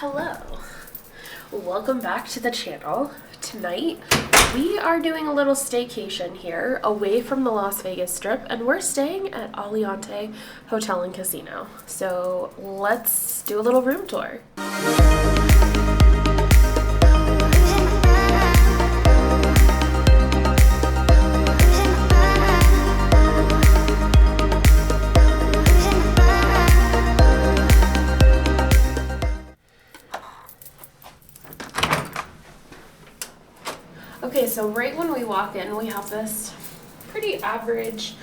Hello, welcome back to the channel. Tonight we are doing a little staycation here away from the Las Vegas Strip, and we're staying at Aliante Hotel and Casino. So let's do a little room tour. Okay, so right when we walk in, we have this pretty average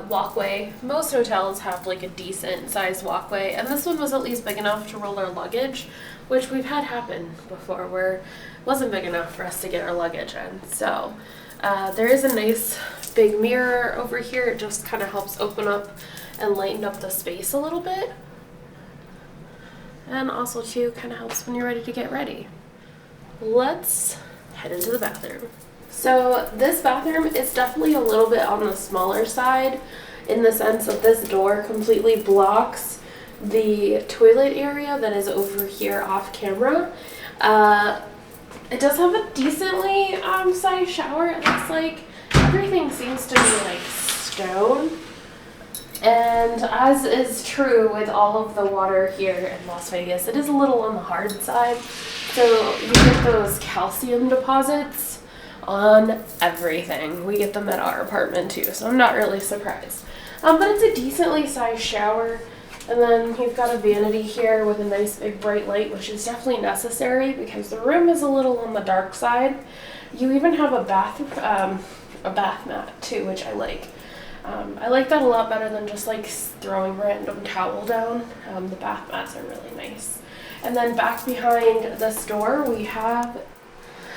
walkway. Most hotels have like a decent sized walkway, and this one was at least big enough to roll our luggage, which we've had happen before where it wasn't big enough for us to get our luggage in. So there is a nice big mirror over here. It just kind of helps open up and lighten up the space a little bit. And also too, kind of helps when you're ready to get ready. Let's head into the bathroom. So this bathroom is definitely a little bit on the smaller side in the sense that this door completely blocks the toilet area that is over here off camera. It does have a decently sized shower. It looks like everything seems to be like stone. And as is true with all of the water here in Las Vegas, it is a little on the hard side. So you get those calcium deposits on everything. We get them at our apartment too, so I'm not really surprised. But it's a decently sized shower. And then you've got a vanity here with a nice big bright light, which is definitely necessary because the room is a little on the dark side. You even have a bath mat too, which I like. I like that a lot better than just like throwing random towel down. The bath mats are really nice. And then back behind this door we have,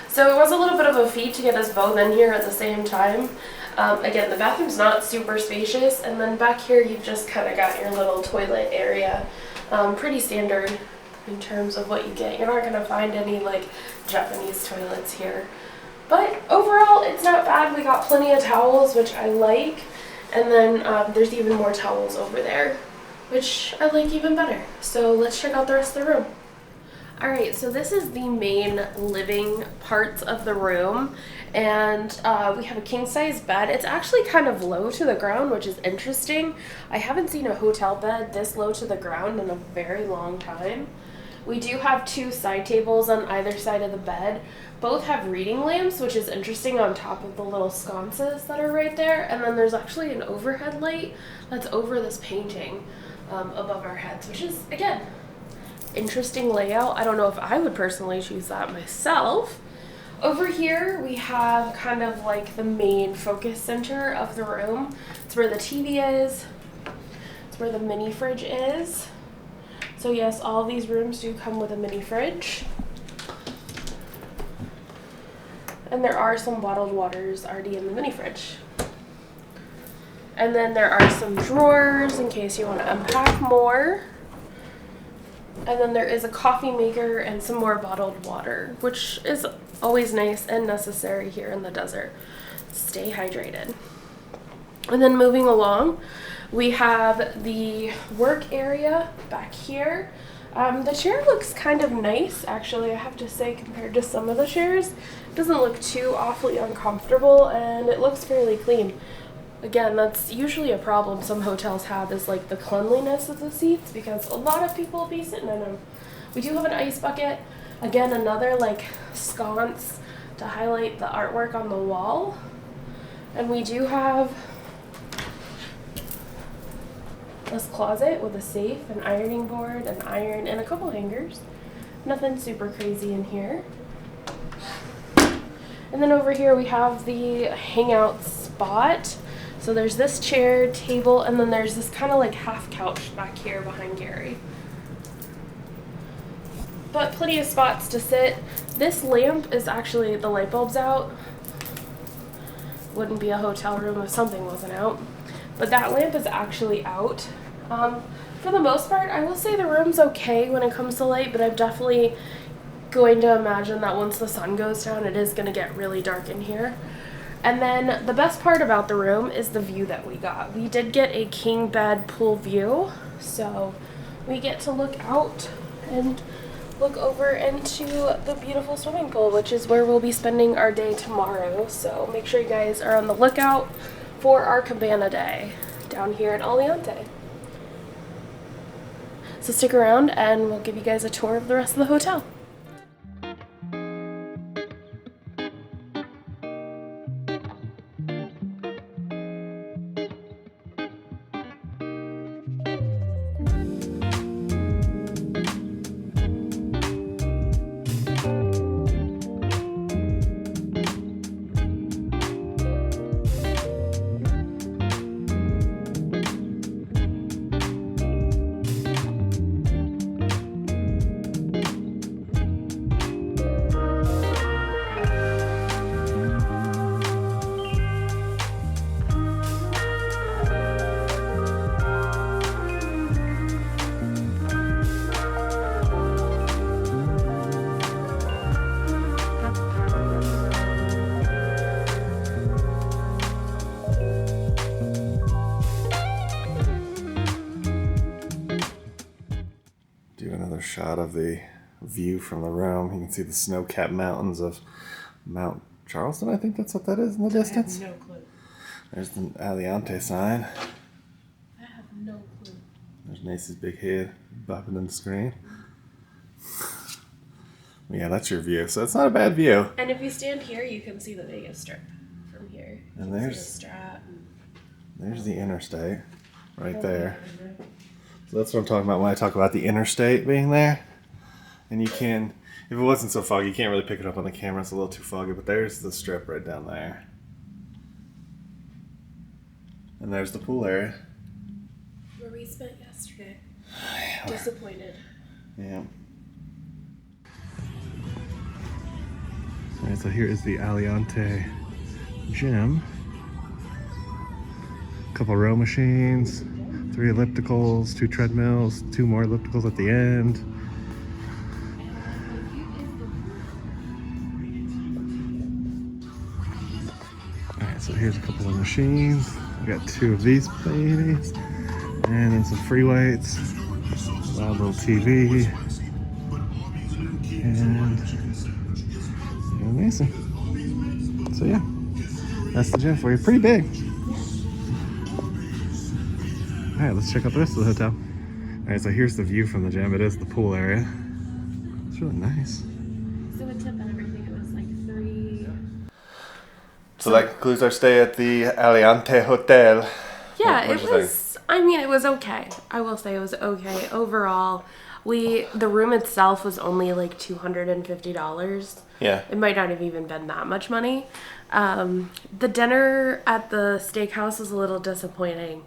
so it was a little bit of a feat to get us both in here at the same time. Again, the bathroom's not super spacious, and then back here you've just kind of got your little toilet area. Pretty standard in terms of what you get. You're not going to find any like Japanese toilets here. But overall it's not bad. We got plenty of towels, which I like. And then there's even more towels over there, which I like even better. So let's check out the rest of the room. Alright, so this is the main living parts of the room, and we have a king-size bed. It's actually kind of low to the ground, which is interesting. I haven't seen a hotel bed this low to the ground in a very long time. We do have two side tables on either side of the bed. Both have reading lamps, which is interesting, on top of the little sconces that are right there. And then there's actually an overhead light that's over this painting above our heads, which is, again, interesting layout. I don't know if I would personally choose that myself. Over here we have kind of like the main focus center of the room. It's where the TV is. It's where the mini fridge is. So yes, all of these rooms do come with a mini fridge. And there are some bottled waters already in the mini fridge. And then there are some drawers in case you want to unpack more. And then there is a coffee maker and some more bottled water, which is always nice and necessary here in the desert. Stay hydrated. And then moving along, we have the work area back here. The chair looks kind of nice, actually, I have to say, compared to some of the chairs. It doesn't look too awfully uncomfortable, and it looks fairly clean. Again, that's usually a problem some hotels have, is like the cleanliness of the seats, because a lot of people will be sitting in them. We do have an ice bucket. Again, another like sconce to highlight the artwork on the wall. And we do have this closet with a safe, an ironing board, an iron, and a couple hangers. Nothing super crazy in here. And then over here we have the hangout spot. So there's this chair, table, and then there's this kind of like half couch back here behind Gary. But plenty of spots to sit. This lamp is actually, the light bulb's out. Wouldn't be a hotel room if something wasn't out. But that lamp is actually out. For the most part, I will say the room's okay when it comes to light, but I'm definitely going to imagine that once the sun goes down, it is going to get really dark in here. And then the best part about the room is the view that we got. We did get a king bed pool view, so we get to look out and look over into the beautiful swimming pool, which is where we'll be spending our day tomorrow. So make sure you guys are on the lookout for our cabana day down here at Aliante. So stick around and we'll give you guys a tour of the rest of the hotel. Shot of the view from the room. You can see the snow-capped mountains of Mount Charleston. I think that's what that is in the distance. I have no clue. There's the Aliante sign. I have no clue. There's Mace's big head bopping on the screen. Yeah, that's your view. So it's not a bad view. And if you stand here, you can see the Vegas Strip from here. And there's the Strat. There's the interstate right there. So that's what I'm talking about when I talk about the interstate being there. And you can, if it wasn't so foggy, you can't really pick it up on the camera. It's a little too foggy, but there's the strip right down there. And there's the pool area. Where we spent yesterday. Disappointed. Yeah. Alright, so here is the Aliante gym. A couple row machines. 3 ellipticals, 2 treadmills, 2 more ellipticals at the end. Alright, so here's a couple of machines. We got 2 of these babies. And then some free weights. Loud little TV. And amazing. So yeah, that's the gym for you. Pretty big. Alright, let's check out the rest of the hotel. Alright, so here's the view from the gym. It is the pool area. It's really nice. So a tip and everything, it was like 3... So that concludes our stay at the Aliante Hotel. Yeah, it was, I mean, it was okay. I will say it was okay. Overall, the room itself was only like $250. Yeah. It might not have even been that much money. The dinner at the steakhouse was a little disappointing,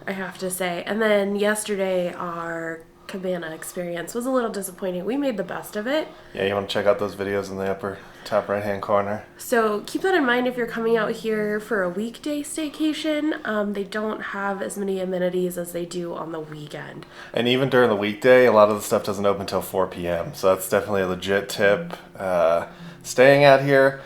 I have to say. And then yesterday, our cabana experience was a little disappointing. We made the best of it. Yeah, you want to check out those videos in the upper top right-hand corner. So keep that in mind if you're coming out here for a weekday staycation. They don't have as many amenities as they do on the weekend. And even during the weekday, a lot of the stuff doesn't open until 4 p.m. So that's definitely a legit tip. Staying out here,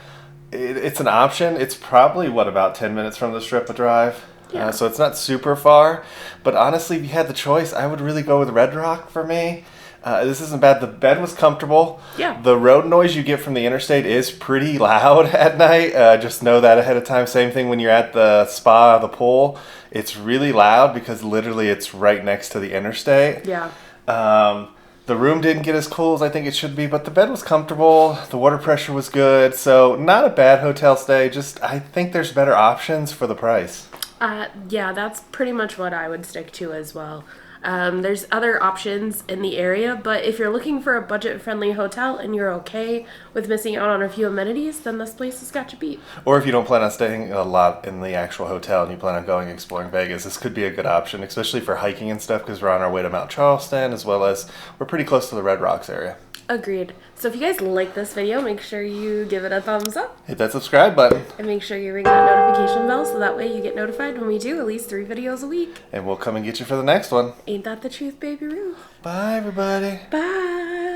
it's an option. It's probably, about 10 minutes from the Strip of Drive? Yeah. So it's not super far, but honestly, if you had the choice, I would really go with Red Rock for me. This isn't bad. The bed was comfortable. Yeah. The road noise you get from the interstate is pretty loud at night. Just know that ahead of time. Same thing when you're at the spa, the pool. It's really loud because literally it's right next to the interstate. Yeah. The room didn't get as cool as I think it should be, but the bed was comfortable. The water pressure was good. So not a bad hotel stay. Just I think there's better options for the price. Yeah, that's pretty much what I would stick to as well. There's other options in the area, but if you're looking for a budget-friendly hotel and you're okay with missing out on a few amenities, then this place has got you beat. Or if you don't plan on staying a lot in the actual hotel and you plan on going exploring Vegas, this could be a good option, especially for hiking and stuff, because we're on our way to Mount Charleston, as well as we're pretty close to the Red Rocks area. Agreed. So if you guys like this video, make sure you give it a thumbs up. Hit that subscribe button. And make sure you ring that notification bell so that way you get notified when we do at least 3 videos a week. And we'll come and get you for the next one. Ain't that the truth, baby Ruth? Bye, everybody. Bye.